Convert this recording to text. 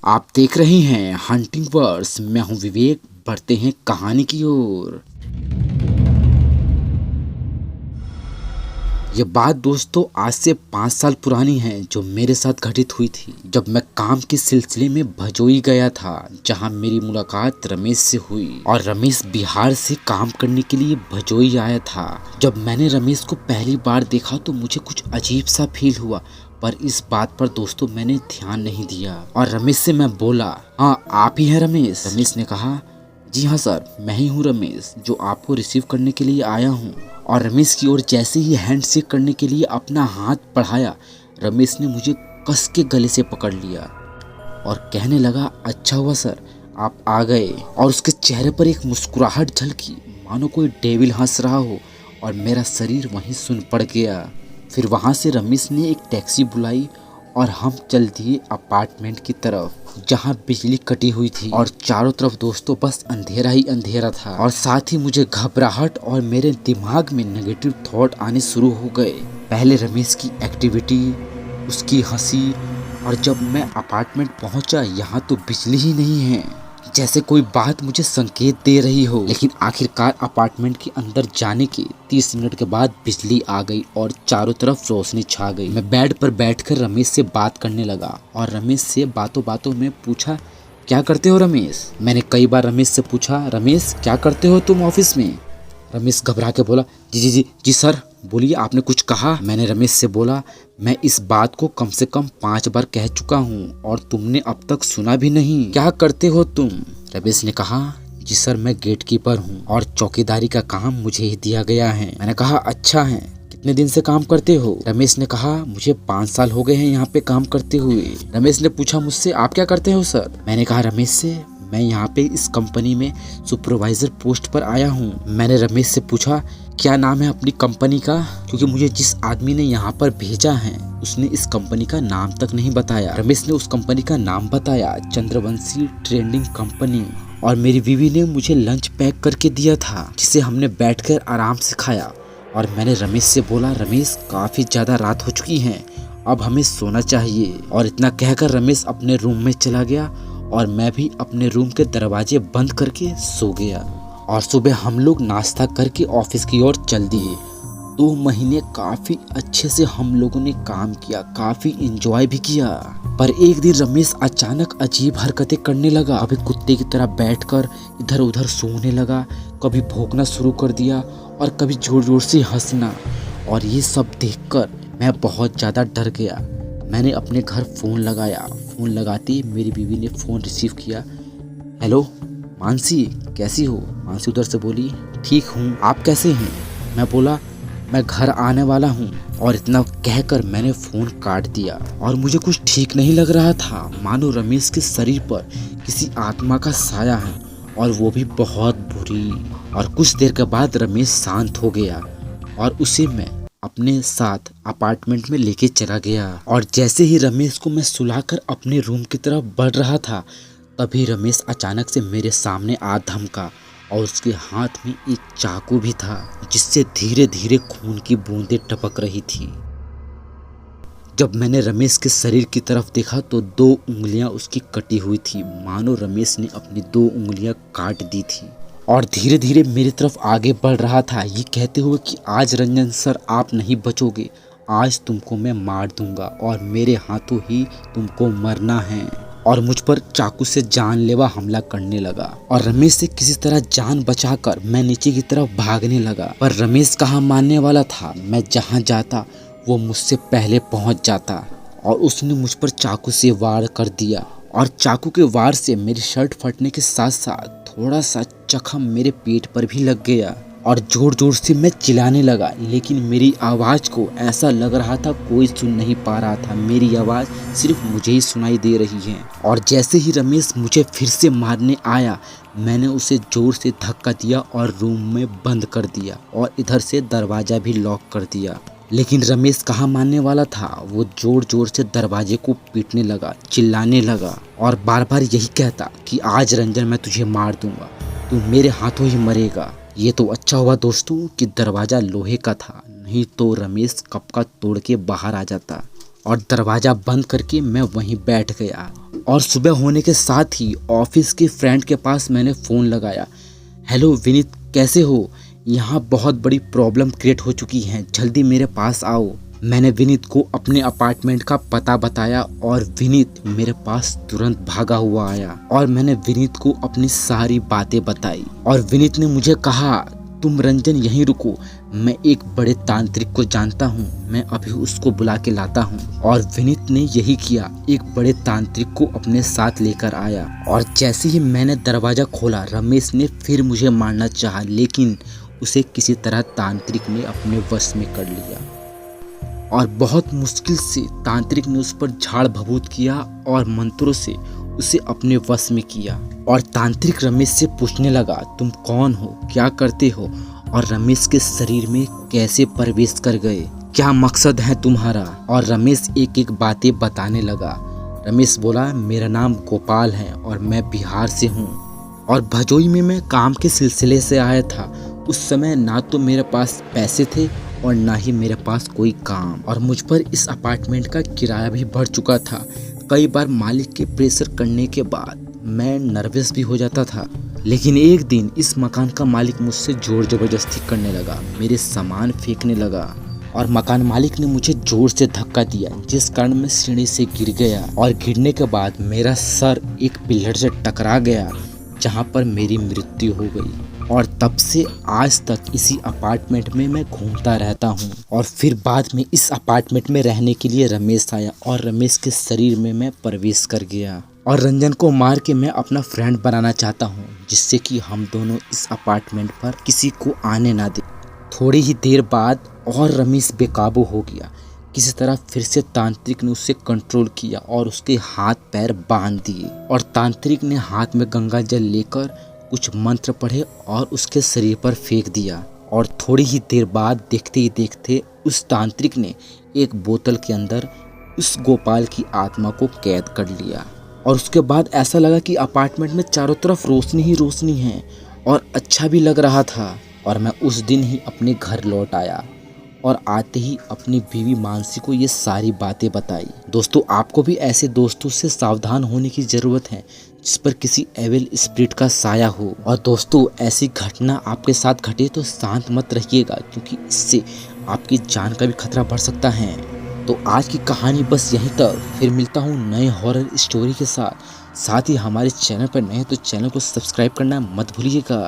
आप देख रहे हैं हंटिंग वर्स। मैं हूं विवेक। बढ़ते हैं कहानी की ओर। ये बात दोस्तों आज से 5 साल पुरानी है, जो मेरे साथ घटित हुई थी जब मैं काम के सिलसिले में भजोई गया था, जहां मेरी मुलाकात रमेश से हुई। और रमेश बिहार से काम करने के लिए भजोई आया था। जब मैंने रमेश को पहली बार देखा तो मुझे कुछ अजीब सा फील हुआ, पर इस बात पर दोस्तों मैंने ध्यान नहीं दिया। और रमेश से मैं बोला, हाँ आप ही हैं रमेश? रमेश ने कहा, जी हाँ सर, मैं ही हूँ रमेश, जो आपको रिसीव करने के लिए आया हूँ। और रमेश की ओर जैसे ही हैंड शेक करने के लिए अपना हाथ बढ़ाया, रमेश ने मुझे कस के गले से पकड़ लिया और कहने लगा, अच्छा हुआ सर आप आ गए। और उसके चेहरे पर एक मुस्कुराहट झलकी, मानो कोई डेविल हंस रहा हो, और मेरा शरीर वहीं सुन पड़ गया। फिर वहाँ से रमेश ने एक टैक्सी बुलाई और हम चल दिए अपार्टमेंट की तरफ, जहाँ बिजली कटी हुई थी और चारों तरफ दोस्तों बस अंधेरा ही अंधेरा था। और साथ ही मुझे घबराहट और मेरे दिमाग में नेगेटिव थॉट आने शुरू हो गए। पहले रमेश की एक्टिविटी, उसकी हंसी, और जब मैं अपार्टमेंट पहुंचा यहाँ तो बिजली ही नहीं है, जैसे कोई बात मुझे संकेत दे रही हो। लेकिन आखिरकार अपार्टमेंट के अंदर जाने के 30 मिनट के बाद बिजली आ गई और चारों तरफ रोशनी छा गई। मैं बेड पर बैठकर रमेश से बात करने लगा और रमेश से बातों बातों में पूछा, क्या करते हो रमेश? मैंने कई बार रमेश से पूछा, रमेश क्या करते हो तुम ऑफिस में? रमेश घबरा के बोला, जी जी जी जी सर, बोलिए आपने कुछ कहा? मैंने रमेश से बोला, मैं इस बात को कम से कम 5 बार कह चुका हूँ और तुमने अब तक सुना भी नहीं। क्या करते हो तुम? रमेश ने कहा, जी सर मैं गेट कीपर हूँ और चौकीदारी का काम मुझे ही दिया गया है। मैंने कहा, अच्छा है, कितने दिन से काम करते हो? रमेश ने कहा, मुझे 5 साल हो गए हैं यहाँ पे काम करते हुए। रमेश ने पूछा मुझसे, आप क्या करते हो सर? मैंने कहा रमेश से, मैं यहाँ पे इस कंपनी में सुपरवाइजर पोस्ट पर आया हूँ। मैंने रमेश से पूछा, क्या नाम है अपनी कंपनी का? क्योंकि मुझे जिस आदमी ने यहाँ पर भेजा है उसने इस कंपनी का नाम तक नहीं बताया। रमेश ने उस कंपनी का नाम बताया, चंद्रवंशी ट्रेडिंग कंपनी। और मेरी बीवी ने मुझे लंच पैक करके दिया था, जिसे हमने बैठकर आराम से खाया। और मैंने रमेश से बोला, रमेश काफी ज्यादा रात हो चुकी है, अब हमें सोना चाहिए। और इतना कहकर रमेश अपने रूम में चला गया और मैं भी अपने रूम के दरवाजे बंद करके सो गया। और सुबह हम लोग नाश्ता करके ऑफिस की ओर चल दिए। 2 महीने काफी अच्छे से हम लोगों ने काम किया, काफी एंजॉय भी किया। पर एक दिन रमेश अचानक अजीब हरकतें करने लगा। कभी कुत्ते की तरह बैठकर इधर उधर सूंघने लगा, कभी भौंकना शुरू कर दिया और कभी जोर जोर से हंसना। और ये सब देखकर मैं बहुत ज्यादा डर गया। मैंने अपने घर फ़ोन लगाया। फ़ोन लगाते ही मेरी बीवी ने फ़ोन रिसीव किया। हेलो मानसी, कैसी हो? मानसी उधर से बोली, ठीक हूँ, आप कैसे हैं? मैं बोला, मैं घर आने वाला हूँ। और इतना कहकर मैंने फ़ोन काट दिया। और मुझे कुछ ठीक नहीं लग रहा था, मानो रमेश के शरीर पर किसी आत्मा का साया है, और वो भी बहुत बुरी। और कुछ देर के बाद रमेश शांत हो गया और उसे मैं अपने साथ अपार्टमेंट में लेके चला गया। और जैसे ही रमेश को मैं सुलाकर अपने रूम की तरफ बढ़ रहा था, तभी रमेश अचानक से मेरे सामने आ धमका और उसके हाथ में एक चाकू भी था, जिससे धीरे धीरे खून की बूंदें टपक रही थी। जब मैंने रमेश के शरीर की तरफ देखा तो 2 उंगलियां उसकी कटी हुई थी, मानो रमेश ने अपनी 2 उंगलियां काट दी थी। और धीरे धीरे मेरी तरफ आगे बढ़ रहा था, ये कहते हुए कि आज रंजन सर आप नहीं बचोगे, आज तुमको मैं मार दूंगा और मेरे हाथों ही तुमको मरना है। और मुझ पर चाकू से जानलेवा हमला करने लगा। और रमेश से किसी तरह जान बचाकर मैं नीचे की तरफ भागने लगा। पर रमेश कहाँ मानने वाला था, मैं जहाँ जाता वो मुझसे पहले पहुँच जाता। और उसने मुझ पर चाकू से वार कर दिया। और चाकू के वार से मेरी शर्ट फटने के साथ साथ थोड़ा सा जख्म मेरे पेट पर भी लग गया। और जोर जोर से मैं चिल्लाने लगा, लेकिन मेरी आवाज़ को ऐसा लग रहा था कोई सुन नहीं पा रहा था। मेरी आवाज़ सिर्फ मुझे ही सुनाई दे रही है। और जैसे ही रमेश मुझे फिर से मारने आया, मैंने उसे जोर से धक्का दिया और रूम में बंद कर दिया और इधर से दरवाज़ा भी लॉक कर दिया। लेकिन रमेश कहाँ मानने वाला था, वो जोर जोर से दरवाजे को पीटने लगा, चिल्लाने लगा और बार बार यही कहता कि आज रंजन मैं तुझे मार दूंगा, तू मेरे हाथों ही मरेगा। ये तो अच्छा हुआ दोस्तों कि दरवाज़ा लोहे का था, नहीं तो रमेश कब का तोड़ के बाहर आ जाता। और दरवाज़ा बंद करके मैं वहीं बैठ गया। और सुबह होने के साथ ही ऑफिस के फ्रेंड के पास मैंने फ़ोन लगाया। हेलो विनीत, कैसे हो? यहाँ बहुत बड़ी प्रॉब्लम क्रिएट हो चुकी है, जल्दी मेरे पास आओ। मैंने विनीत को अपने अपार्टमेंट का पता बताया और विनीत मेरे पास तुरंत भागा हुआ आया और मैंने विनीत को अपनी सारी बातें बताई। और विनीत ने मुझे कहा, तुम रंजन यहीं रुको, मैं एक बड़े तांत्रिक को जानता हूँ, मैं अभी उसको बुला के लाता हूँ। और विनीत ने यही किया, एक बड़े तांत्रिक को अपने साथ लेकर आया। और जैसे ही मैंने दरवाज़ा खोला, रमेश ने फिर मुझे मारना चाहा, लेकिन उसे किसी तरह तांत्रिक ने अपने वश में कर लिया और बहुत मुश्किल से तांत्रिक ने उस पर झाड़ भभूत किया और मंत्रों से उसे अपने वश में किया। और तांत्रिक रमेश से पूछने लगा, तुम कौन हो, क्या करते हो और रमेश के शरीर में कैसे प्रवेश कर गए, क्या मकसद है तुम्हारा? और रमेश एक एक बातें बताने लगा। रमेश बोला, मेरा नाम गोपाल है और मैं बिहार से हूँ और भजोई में मैं काम के सिलसिले से आया था। उस समय ना तो मेरे पास पैसे थे और ना ही मेरे पास कोई काम, और मुझ पर इस अपार्टमेंट का किराया भी बढ़ चुका था। कई बार मालिक के प्रेशर करने के बाद मैं नर्वस भी हो जाता था, लेकिन एक दिन इस मकान का मालिक मुझसे जोर जबरदस्ती करने लगा, मेरे सामान फेंकने लगा और मकान मालिक ने मुझे जोर से धक्का दिया, जिस कारण मैं सीढ़ी से गिर गया और गिरने के बाद मेरा सर एक पिलर से टकरा गया, जहां पर मेरी मृत्यु हो गई। और तब से आज तक इसी अपार्टमेंट में मैं घूमता रहता हूँ। और फिर बाद में इस अपार्टमेंट में रहने के लिए रमेश आया और रमेश के शरीर में मैं प्रवेश कर गया और रंजन को मार के मैं अपना फ्रेंड बनाना चाहता हूँ, जिससे कि हम दोनों इस अपार्टमेंट पर किसी को आने ना दे। थोड़ी ही देर बाद और रमेश बेकाबू हो गया। किसी तरह फिर से तांत्रिक ने उसे कंट्रोल किया और उसके हाथ पैर बांध दिए और तांत्रिक ने हाथ में गंगा जल लेकर कुछ मंत्र पढ़े और उसके शरीर पर फेंक दिया। और थोड़ी ही देर बाद देखते ही देखते उस तांत्रिक ने एक बोतल के अंदर उस गोपाल की आत्मा को कैद कर लिया। और उसके बाद ऐसा लगा कि अपार्टमेंट में चारों तरफ रोशनी ही रोशनी है और अच्छा भी लग रहा था। और मैं उस दिन ही अपने घर लौट आया और आते ही अपनी बीवी मानसी को ये सारी बातें बताई। दोस्तों, आपको भी ऐसे दोस्तों से सावधान होने की ज़रूरत है जिस पर किसी एविल स्पिरिट का साया हो। और दोस्तों, ऐसी घटना आपके साथ घटे तो शांत मत रहिएगा, क्योंकि इससे आपकी जान का भी खतरा बढ़ सकता है। तो आज की कहानी बस यहीं तक, फिर मिलता हूँ नए हॉरर स्टोरी के साथ ही हमारे चैनल पर नए हैं तो चैनल को सब्सक्राइब करना मत भूलिएगा।